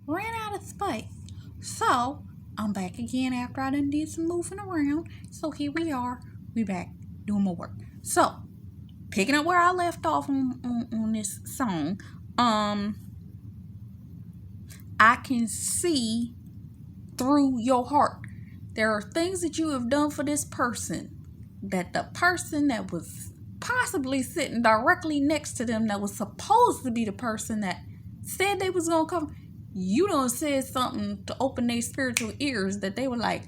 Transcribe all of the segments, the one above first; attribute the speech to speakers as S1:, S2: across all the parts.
S1: Ran out of space. So I'm back again after I done did some moving around. So here we are. We back doing more work. So picking up where I left off on this song, um, I can see through your heart. There are things that you have done for this person that the person that was possibly sitting directly next to them, that was supposed to be the person that said they was gonna come, you done said something to open their spiritual ears that they were like,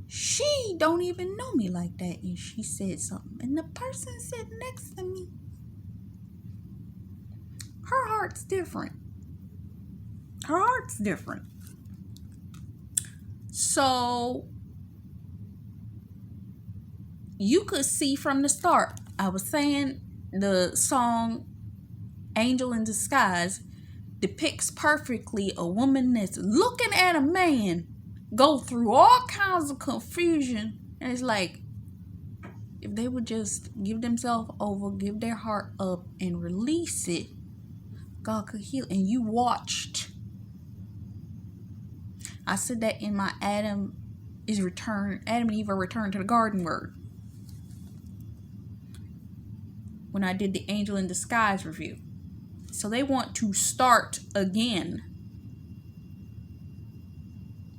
S1: she don't even know me like that, and she said something, and the person sitting next to me, her heart's different. Her heart's different. So you could see from the start. I was saying the song Angel in Disguise depicts perfectly a woman that's looking at a man go through all kinds of confusion, and it's like, if they would just give themselves over, give their heart up, and release it, God could heal. And you watched. I said that in my Adam and Eve are returned to the garden word, when I did the Angel in Disguise review. So they want to start again,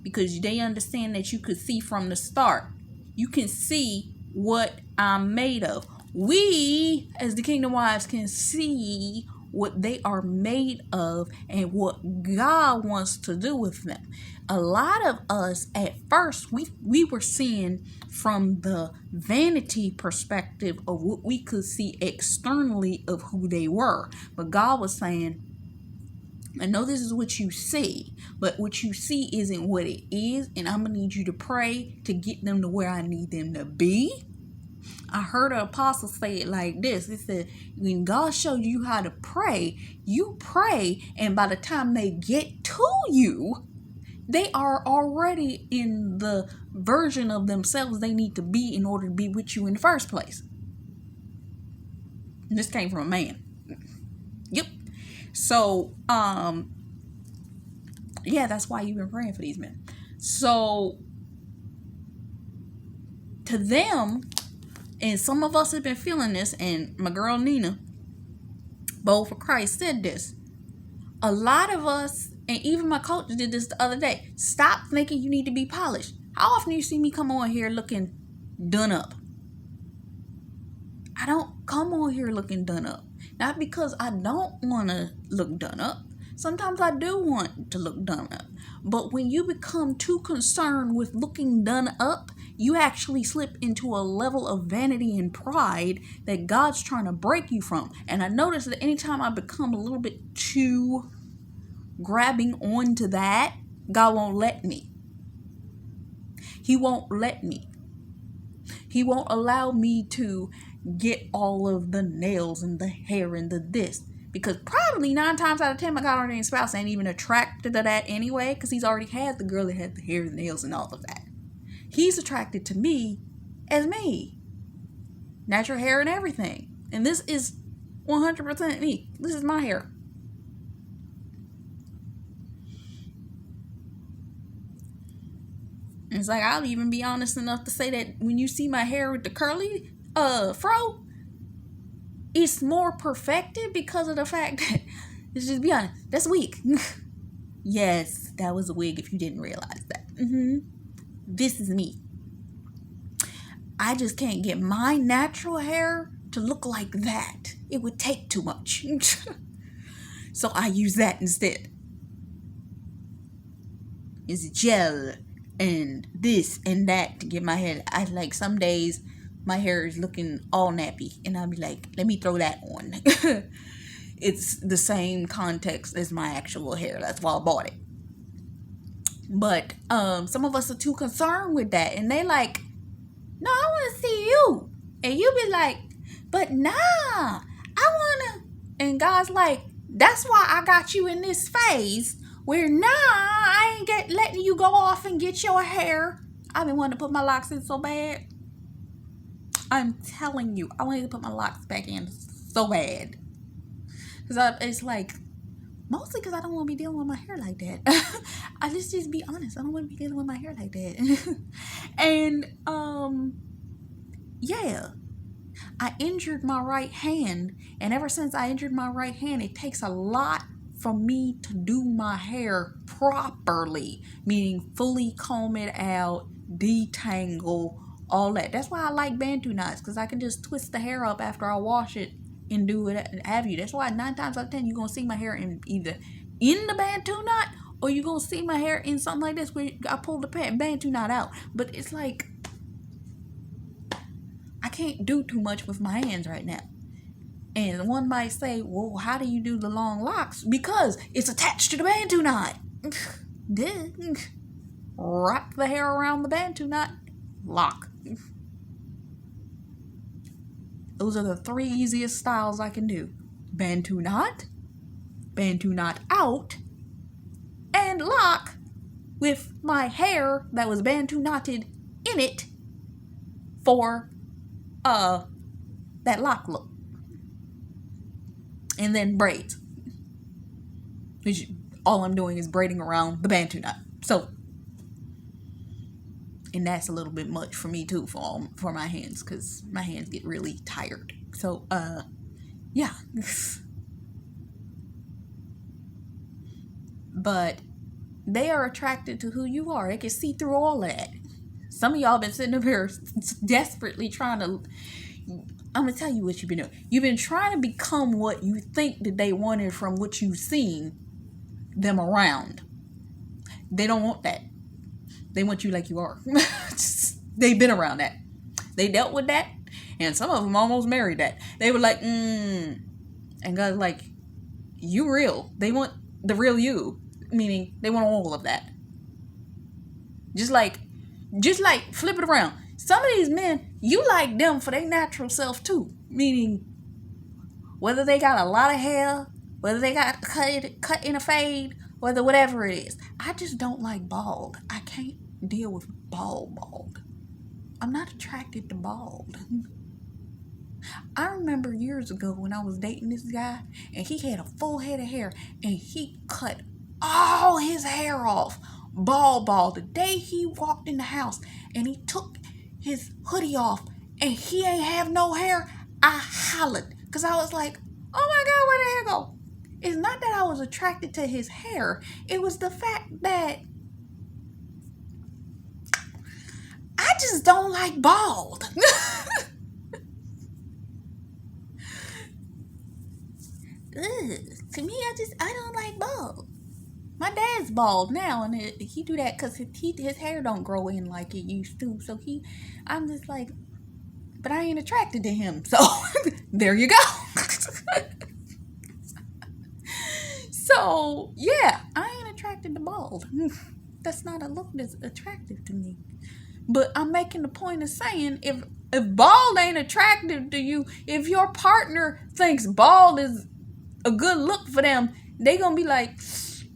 S1: because they understand that you could see from the start. You can see what I'm made of. We, as the Kingdom Wives, can see what they are made of and what God wants to do with them. A lot of us at first, we were seeing from the vanity perspective of what we could see externally of who they were. But God was saying, I know this is what you see, but what you see isn't what it is, and I'm going to need you to pray to get them to where I need them to be. I heard an apostle say it like this. It said, when God shows you how to pray, you pray, and by the time they get to you, they are already in the version of themselves they need to be in order to be with you in the first place. And this came from a man. Yep. So, yeah, that's why you've been praying for these men. So, to them, and some of us have been feeling this, and my girl Nina, Bold for Christ, said this. A lot of us, and even my coach did this the other day, stop thinking you need to be polished. How often do you see me come on here looking done up? I don't come on here looking done up. Not because I don't want to look done up. Sometimes I do want to look done up. But when you become too concerned with looking done up, you actually slip into a level of vanity and pride that God's trying to break you from. And I notice that anytime I become a little bit too grabbing onto that, God won't let me. He won't let me. He won't allow me to get all of the nails and the hair and the this. Because probably 9 times out of 10, my God ordained spouse ain't even attracted to that anyway. Because he's already had the girl that had the hair, the nails, and all of that. He's attracted to me as me. Natural hair and everything. And this is 100% me. This is my hair. It's like, I'll even be honest enough to say that when you see my hair with the curly fro, it's more perfected because of the fact that, let's just be honest, that's a wig. Yes, that was a wig if you didn't realize that. This is me. I just can't get my natural hair to look like that. It would take too much. So I use that instead. It's gel and this and that to get my hair. I like some days my hair is looking all nappy, and I'll be like, let me throw that on. It's the same context as my actual hair. That's why I bought it. But some of us are too concerned with that, and they like, no, I want to see you. And you be like, but nah, I want to. And God's like, that's why I got you in this phase where nah, I ain't letting you go off and get your hair. I've been wanting to put my locks in so bad. I'm telling you, I wanted to put my locks back in so bad. Because it's like, Mostly because I don't want to be dealing with my hair like that. I just be honest. I don't want to be dealing with my hair like that. And yeah, I injured my right hand, and ever since I injured my right hand, it takes a lot for me to do my hair properly, meaning fully comb it out, detangle, all that. That's why I like Bantu knots, because I can just twist the hair up after I wash it and do it have you. That's why 9 times out of 10 you're gonna see my hair in either in the Bantu knot, or you're gonna see my hair in something like this where I pull the Bantu knot out. But it's like I can't do too much with my hands right now. And one might say, well, how do you do the long locks? Because it's attached to the Bantu knot. Wrap the hair around the Bantu knot, lock. Those are the 3 easiest styles I can do. Bantu knot out, and lock with my hair that was Bantu knotted in it for that lock look. And then braids, which all I'm doing is braiding around the Bantu knot. So, and that's a little bit much for me too, for my hands, because my hands get really tired. So yeah. But they are attracted to who you are. They can see through all of that. Some of y'all been sitting up here desperately trying to, I'm going to tell you what you've been doing. You've been trying to become what you think that they wanted from what you've seen them around. They don't want that. They want you like you are. They've been around that. They dealt with that. And some of them almost married that. They were like, And God's like, you real. They want the real you. Meaning, they want all of that. Just like, flip it around. Some of these men, you like them for their natural self too. Meaning, whether they got a lot of hair, whether they got cut in a fade, whether whatever it is. I just don't like bald. I can't deal with bald. I'm not attracted to bald. I remember years ago when I was dating this guy, and he had a full head of hair, and he cut all his hair off, bald. The day he walked in the house and he took his hoodie off and he ain't have no hair, I hollered, because I was like, oh my God, where the hair go? It's not that I was attracted to his hair. It was the fact that I just don't like bald. To me, I don't like bald. My dad's bald now, and he do that because his hair don't grow in like it used to. So I'm just like, but I ain't attracted to him. So there you go. So yeah, I ain't attracted to bald. That's not a look that's attractive to me. But I'm making the point of saying, if bald ain't attractive to you, if your partner thinks bald is a good look for them, they gonna be like,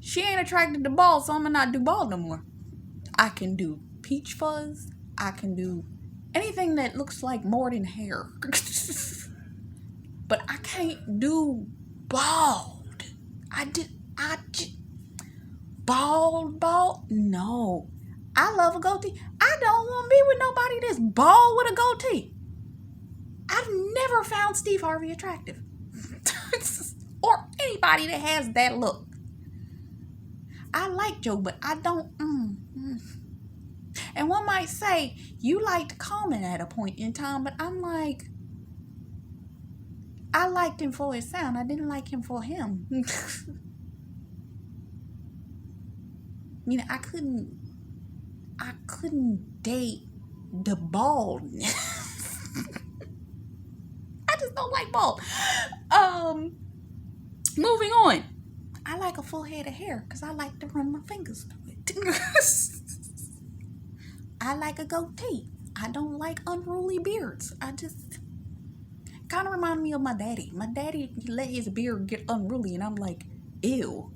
S1: she ain't attracted to bald, so I'm gonna not do bald no more. I can do peach fuzz. I can do anything that looks like more than hair. But I can't do bald. I just bald. No. I love a goatee. I don't want to be with nobody that's bald with a goatee. I've never found Steve Harvey attractive. Or anybody that has that look. I like Joe, but I don't. And one might say, you liked Common at a point in time, but I'm like, I liked him for his sound. I didn't like him for him. I couldn't date the baldness. I just don't like bald. Moving on. I like a full head of hair because I like to run my fingers through it. I like a goatee. I don't like unruly beards. I just kind of remind me of my daddy. My daddy let his beard get unruly, and I'm like, ew.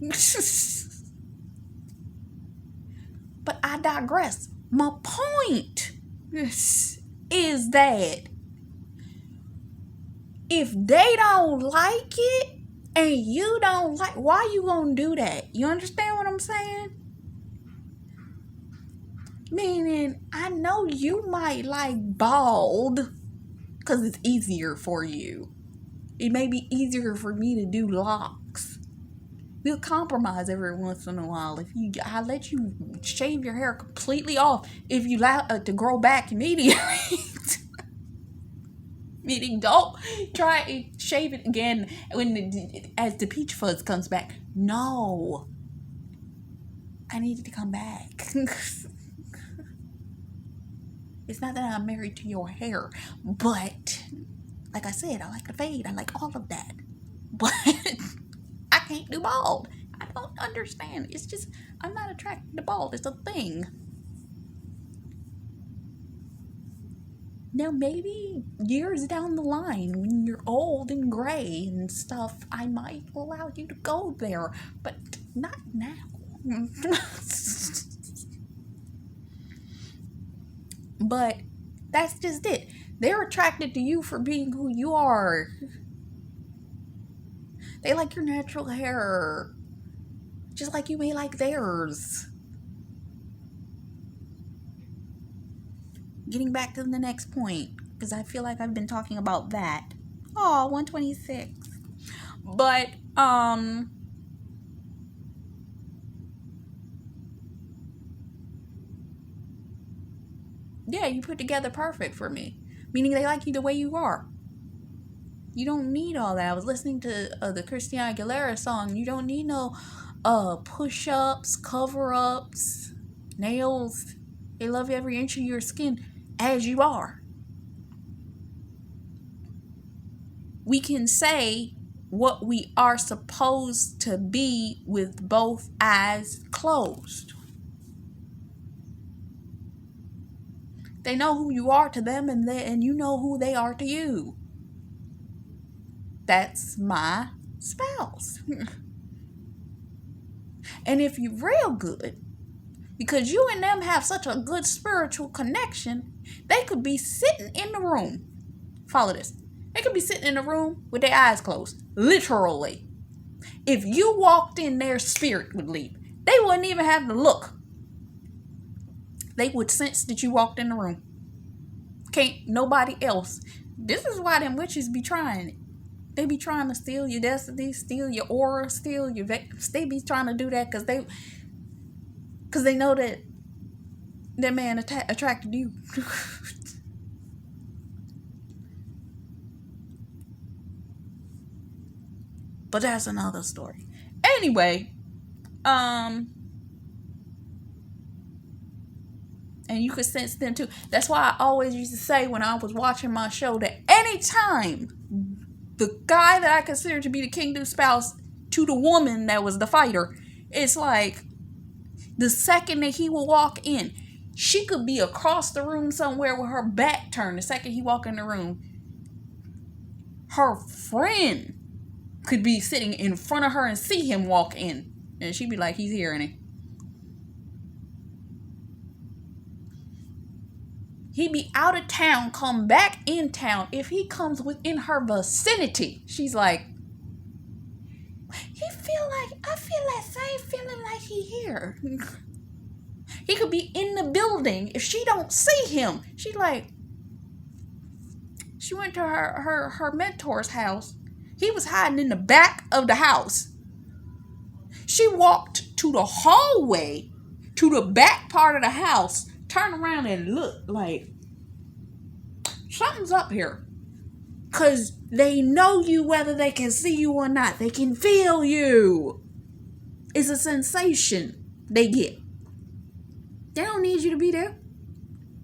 S1: But I digress. My point is that if they don't like it, And you don't like, why you gonna do that? You understand what I'm saying? Meaning, I know you might like bald because it's easier for you. It may be easier for me to do locks. We'll compromise every once in a while. I let you shave your hair completely off if you allow it to grow back immediately. Meaning, don't try and shave it again as the peach fuzz comes back. No, I need it to come back. It's not that I'm married to your hair, but like I said, I like the fade. I like all of that, but I can't do bald. I don't understand. It's just I'm not attracted to bald. It's a thing. Now, maybe years down the line, when you're old and gray and stuff, I might allow you to go there, but not now. But that's just it. They're attracted to you for being who you are. They like your natural hair, just like you may like theirs. Getting back to the next point, because I feel like I've been talking about that. Oh, 126. But, yeah, you put together perfect for me. Meaning they like you the way you are. You don't need all that. I was listening to the Christina Aguilera song. You don't need no push-ups, cover-ups, nails. They love every inch of your skin as you are. We can say what we are supposed to be with both eyes closed. They know who you are to them, and you know who they are to you. That's my spouse. And if you're real good, because you and them have such a good spiritual connection, they could be sitting in the room. Follow this. They could be sitting in the room with their eyes closed. Literally. If you walked in, their spirit would leave. They wouldn't even have to look. They would sense that you walked in the room. Can't nobody else. This is why them witches be trying it. They be trying to steal your destiny, steal your aura, steal your... They be trying to do that because they know that man attracted you. But that's another story. Anyway, and you could sense them too. That's why I always used to say when I was watching my show that anytime the guy that I consider to be the kingdom spouse to the woman that was the fighter, it's like the second that he will walk in, she could be across the room somewhere with her back turned. The second he walk in the room, her friend could be sitting in front of her and see him walk in, and she'd be like, he's here, ain't he? He'd be out of town, come back in town. If he comes within her vicinity, she's like, I feel that same feeling like he here. He could be in the building. If she don't see him, she's like, she went to her mentor's house. He was hiding in the back of the house. She walked to the hallway, to the back part of the house, turned around and looked like, something's up here. Because they know you whether they can see you or not. They can feel you. It's a sensation they get. They don't need you to be there.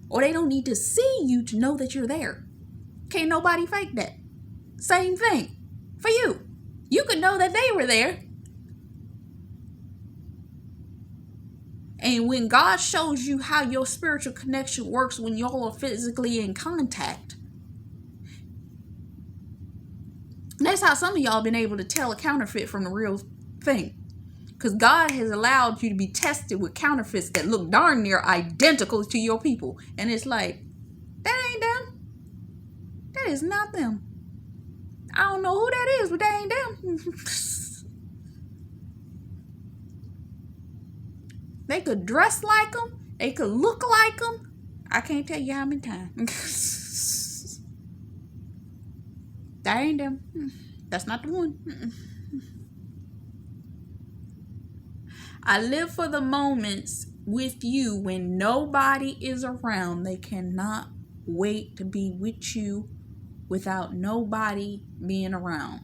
S1: Or they don't need to see you to know that you're there. Can't nobody fake that. Same thing for you. You could know that they were there. And when God shows you how your spiritual connection works when y'all are physically in contact, that's how some of y'all been able to tell a counterfeit from the real thing. Because God has allowed you to be tested with counterfeits that look darn near identical to your people. And it's like, that ain't them. That is not them. I don't know who that is, but they ain't them. They could dress like them. They could look like them. I can't tell you how many times. That ain't them. That's not the one. I live for the moments with you when nobody is around. They cannot wait to be with you without nobody being around.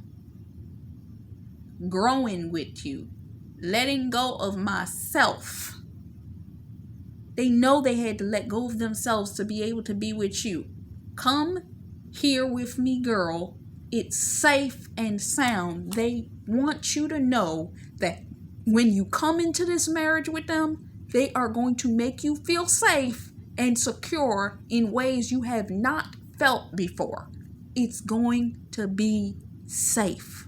S1: Growing with you. Letting go of myself. They know they had to let go of themselves to be able to be with you. Come here with me, girl. It's safe and sound. They want you to know that when you come into this marriage with them, they are going to make you feel safe and secure in ways you have not felt before. It's going to be safe.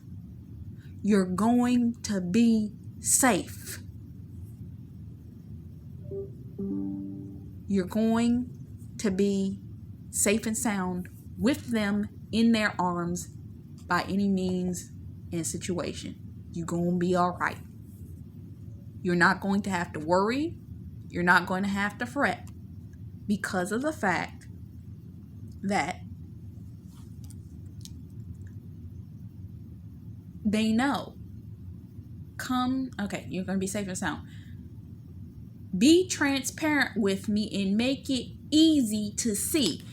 S1: You're going to be safe. You're going to be safe and sound with them in their arms by any means and situation. You're going to be all right. You're not going to have to worry. You're not going to have to fret because of the fact that they know. Okay, you're going to be safe and sound. Be transparent with me and make it easy to see.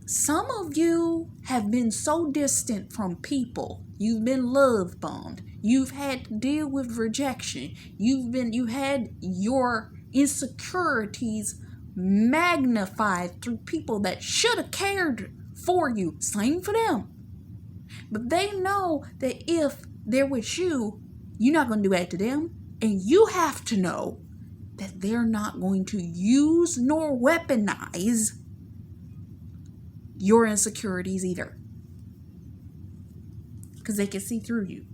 S1: Some of you have been so distant from people. You've been love bombed. You've had to deal with rejection. You had your insecurities magnified through people that should have cared for you. Same for them. But they know that if they're with you, you're not going to do that to them. And you have to know that they're not going to use nor weaponize your insecurities either. Because they can see through you.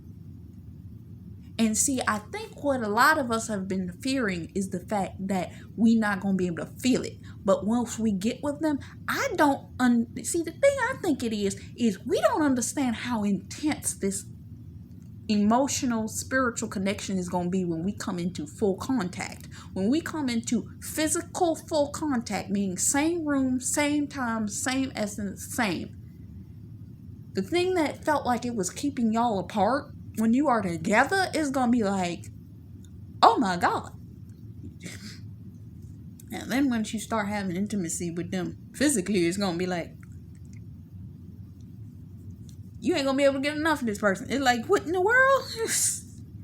S1: And see, I think what a lot of us have been fearing is the fact that we're not going to be able to feel it. But once we get with them, see, the thing I think it is we don't understand how intense this emotional, spiritual connection is going to be when we come into full contact. When we come into physical full contact, meaning same room, same time, same essence, same. The thing that felt like it was keeping y'all apart, when you are together, is going to be like, oh my God. And then once you start having intimacy with them physically, it's going to be like, you ain't going to be able to get enough of this person. It's like, what in the world?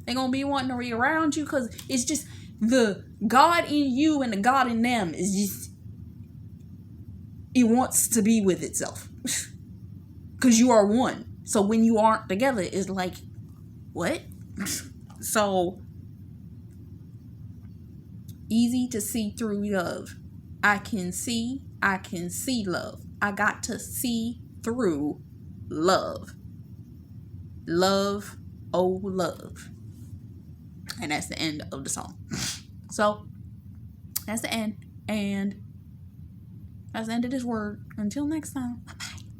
S1: They're going to be wanting to be around you because it's just the God in you and the God in them is just, it wants to be with itself. Because you are one. So when you aren't together, it's like, what? So, easy to see through love. I can see love. I got to see through love. Love, oh love. And that's the end of the song. So, that's the end. And that's the end of this word. Until next time.